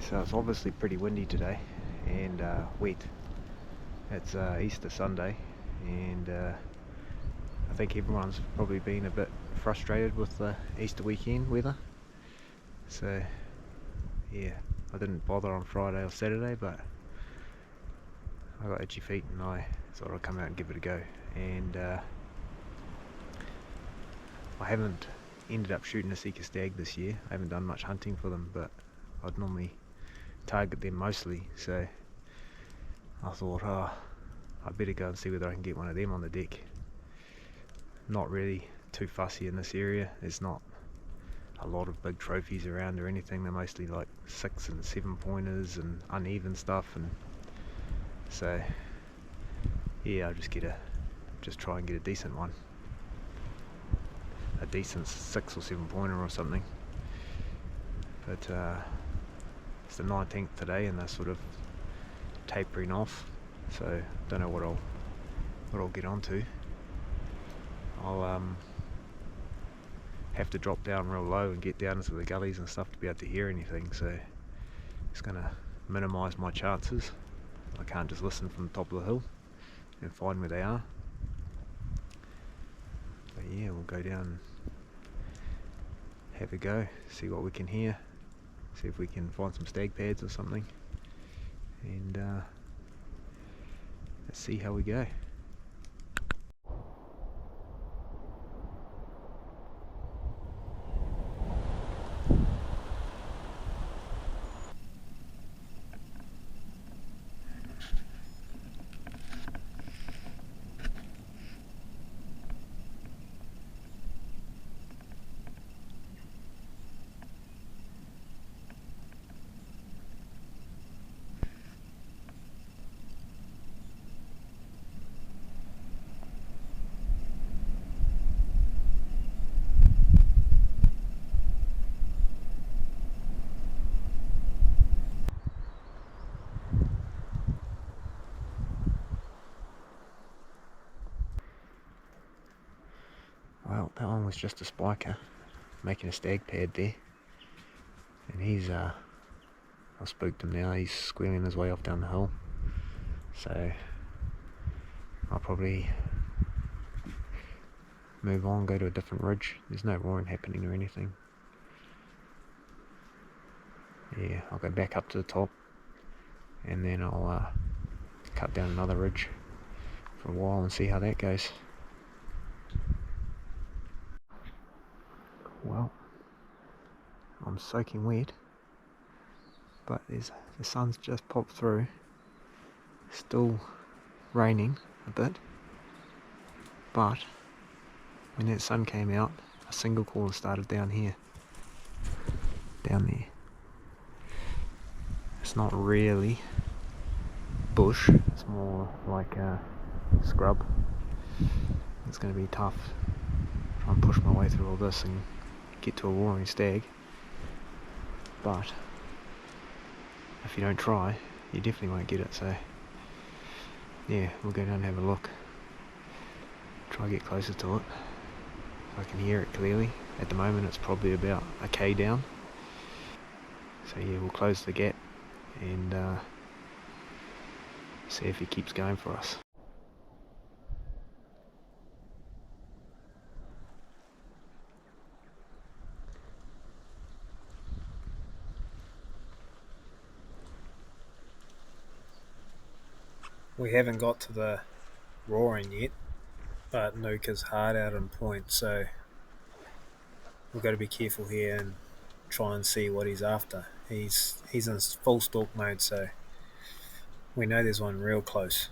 So it's obviously pretty windy today and wet. It's Easter Sunday, and I think everyone's probably been a bit frustrated with the Easter weekend weather. So yeah, I didn't bother on Friday or Saturday, but I got itchy feet and I thought I'd come out and give it a go. And I haven't ended up shooting a sika stag this year. I haven't done much hunting for them, but I'd normally target them mostly. So I thought, I better go and see whether I can get one of them on the deck. Not really too fussy in this area. There's not a lot of big trophies around or anything. They're mostly like 6 and 7 pointers and uneven stuff, and so yeah, I'll just try and get a decent one, a decent 6 or 7 pointer or something. But it's the 19th today and they're sort of tapering off, so don't know what I'll get onto. I'll have to drop down real low and get down into the gullies and stuff to be able to hear anything, so it's going to minimise my chances. I can't just listen from the top of the hill and find where they are. But yeah, we'll go down and have a go, see what we can hear, see if we can find some stag pads or something, and let's see how we go. Well, that one was just a spiker making a stag pad there, and he's I spooked him now. He's squealing his way off down the hill, so I'll probably move on, go to a different ridge. There's no roaring happening or anything. Yeah, I'll go back up to the top and then I'll cut down another ridge for a while and see how that goes. Well, I'm soaking wet, but the sun's just popped through. Still raining a bit, but when that sun came out, a single caller started down here, down there. It's not really bush, it's more like a scrub. It's going to be tough. Try and push my way through all this and get to a roaring stag, but if you don't try, you definitely won't get it. So yeah, we'll go down and have a look, try to get closer to it. I can hear it clearly. At the moment it's probably about a K down, so yeah, we'll close the gap and see if he keeps going for us. We haven't got to the roaring yet, but Nuke is hard out on point, so we've got to be careful here and try and see what he's after. He's in full stalk mode, so we know there's one real close.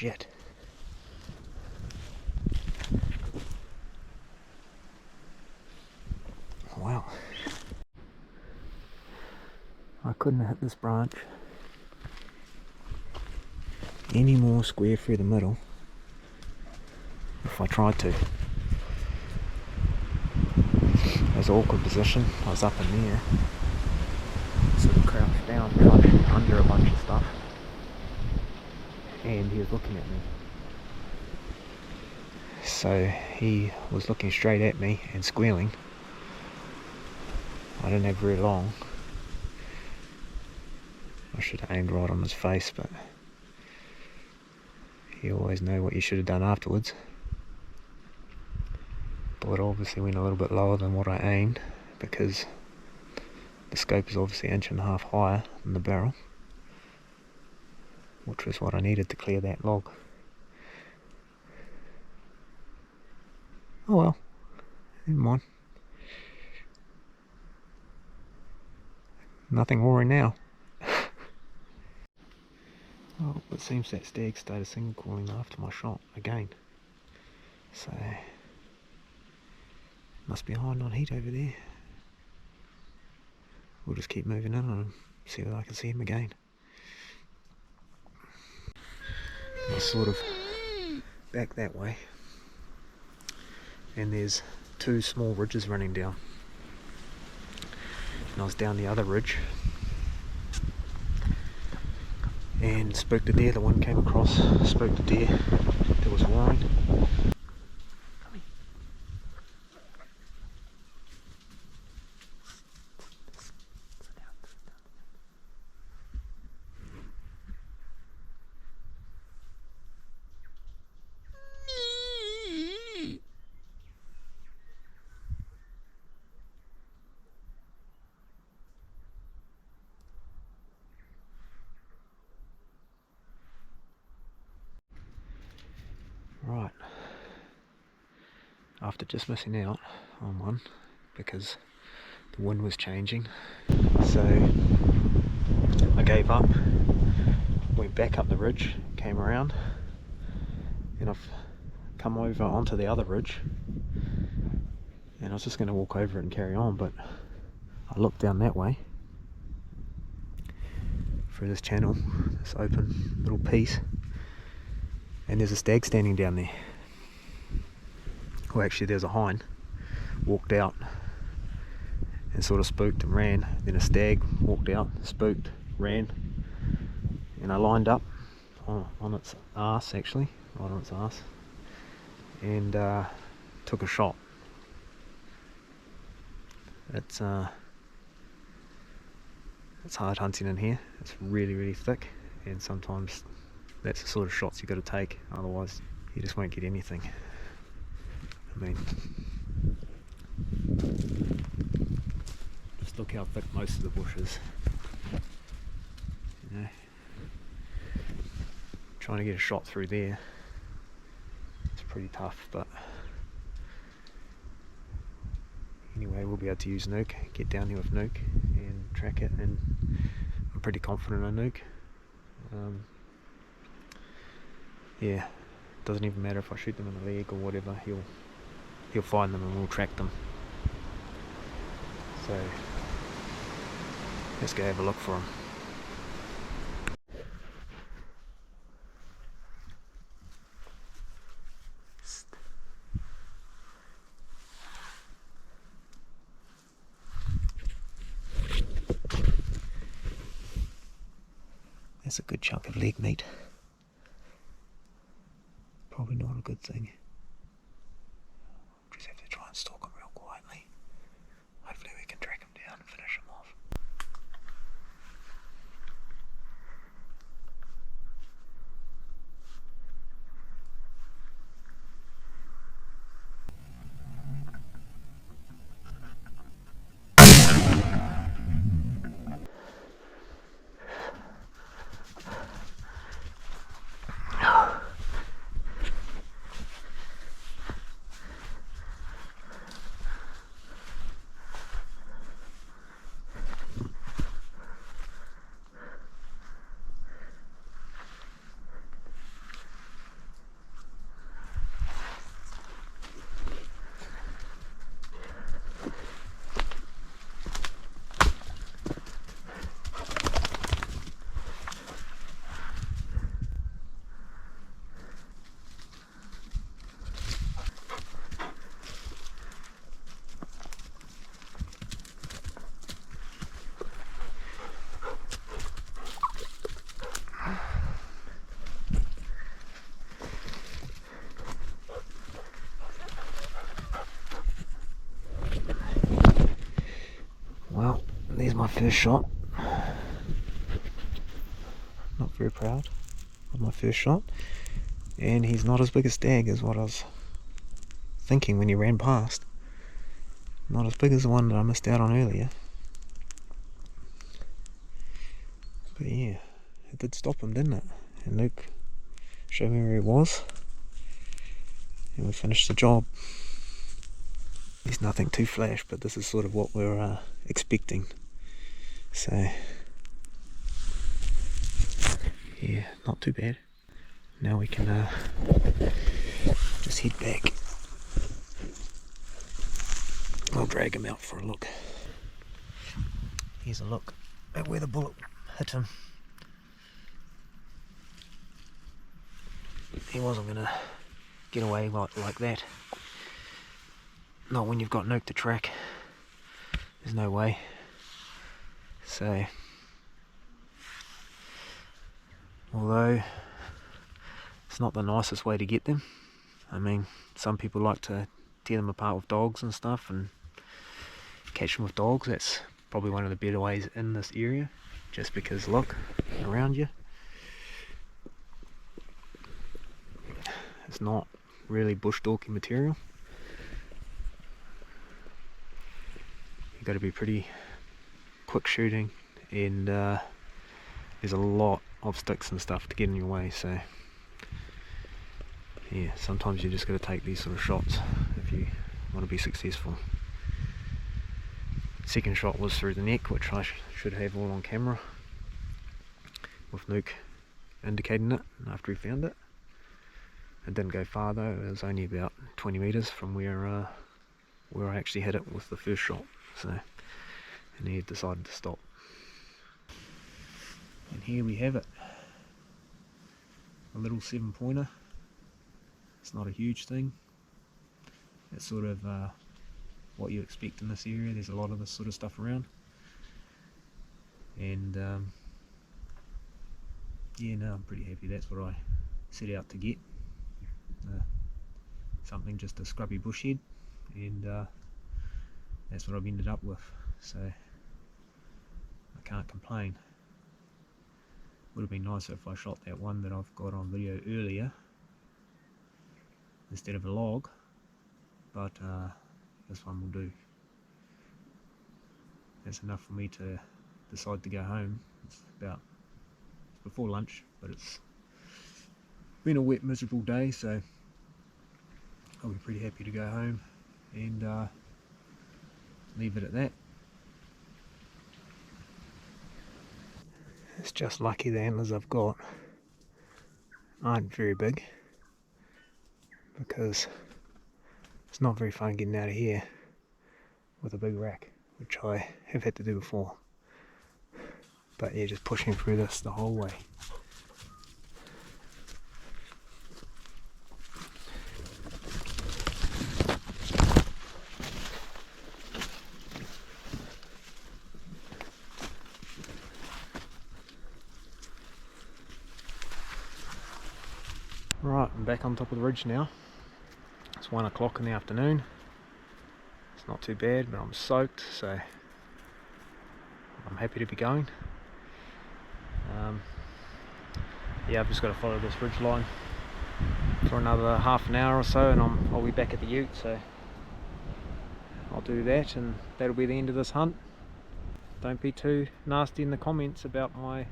shit. Wow. I couldn't have hit this branch any more square through the middle if I tried to. It was an awkward position. I was up in there, sort of crouched down, trying to shoot under a bunch of stuff, and he was looking at me. So he was looking straight at me and squealing. I didn't have very long. I should have aimed right on his face, but you always know what you should have done afterwards. But it obviously went a little bit lower than what I aimed, because the scope is obviously 1.5 inches higher than the barrel, which was what I needed to clear that log. Oh well, never mind. Nothing worrying now. Well, it seems that stag started single calling after my shot again. So, must be hiding on heat over there. We'll just keep moving in and see if I can see him again. I sort of back that way, and there's 2 small ridges running down. And I was down the other ridge and spooked a deer. The wind came across, spooked a deer that was roaring. Right, after just missing out on one because the wind was changing, so I gave up, went back up the ridge, came around, and I've come over onto the other ridge, and I was just going to walk over it and carry on, but I looked down that way through this channel, this open little piece, and there's a stag standing down there. Well, actually there's a hind, walked out and sort of spooked and ran. Then a stag walked out, spooked, ran, and I lined up on its arse, actually, right on its arse, and took a shot. It's hard hunting in here. It's really, really thick, and sometimes that's the sort of shots you got to take, otherwise you just won't get anything. I mean, just look how thick most of the bush is. You know, trying to get a shot through there, it's pretty tough, but anyway, we'll be able to use Nuke, get down here with Nuke and track it, and I'm pretty confident on Nuke. Yeah, doesn't even matter if I shoot them in the leg or whatever, he'll find them and we'll track them. So let's go have a look for him. That's a good chunk of leg meat. Probably not a good thing. Just have to try and stalk him real quietly. Hopefully we can track him down and finish him off. first shot. Not very proud of my first shot. And he's not as big a stag as what I was thinking when he ran past. Not as big as the one that I missed out on earlier. But yeah, it did stop him, didn't it? And Nuke showed me where he was. And we finished the job. There's nothing too flash, but this is sort of what we're expecting. So, yeah, not too bad. Now we can just head back. I'll drag him out for a look. Here's a look at where the bullet hit him. He wasn't going to get away like that. Not when you've got Nuke to track. There's no way. So, although it's not the nicest way to get them. I mean, some people like to tear them apart with dogs and stuff and catch them with dogs. That's probably one of the better ways in this area, just because look around you, it's not really bush dorky material. You've got to be pretty quick shooting, and there's a lot of sticks and stuff to get in your way, so yeah, sometimes you just got to take these sort of shots if you want to be successful. Second shot was through the neck, which I should have all on camera, with Nuke indicating it after he found it. It didn't go far though, it was only about 20 metres from where I actually hit it with the first shot. So, and he decided to stop. And here we have it, a little 7-pointer. It's not a huge thing. It's sort of what you expect in this area. There's a lot of this sort of stuff around, and yeah, no, I'm pretty happy. That's what I set out to get. Something just a scrubby bush head, and that's what I've ended up with. So I can't complain. Would have been nicer if I shot that one that I've got on video earlier instead of a log, but this one will do. That's enough for me to decide to go home. It's before lunch, but it's been a wet, miserable day, so I'll be pretty happy to go home and leave it at that. It's just lucky the antlers I've got aren't very big, because it's not very fun getting out of here with a big rack, which I have had to do before. But yeah, just pushing through this the whole way. Right, I'm back on top of the ridge now. It's 1 o'clock in the afternoon. It's not too bad, but I'm soaked, so I'm happy to be going. Yeah, I've just got to follow this ridge line for another half an hour or so, and I'll be back at the ute, so I'll do that, and that'll be the end of this hunt. Don't be too nasty in the comments about my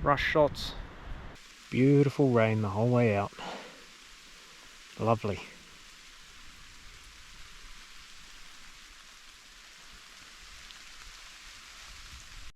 rush shots. Beautiful rain the whole way out. Lovely.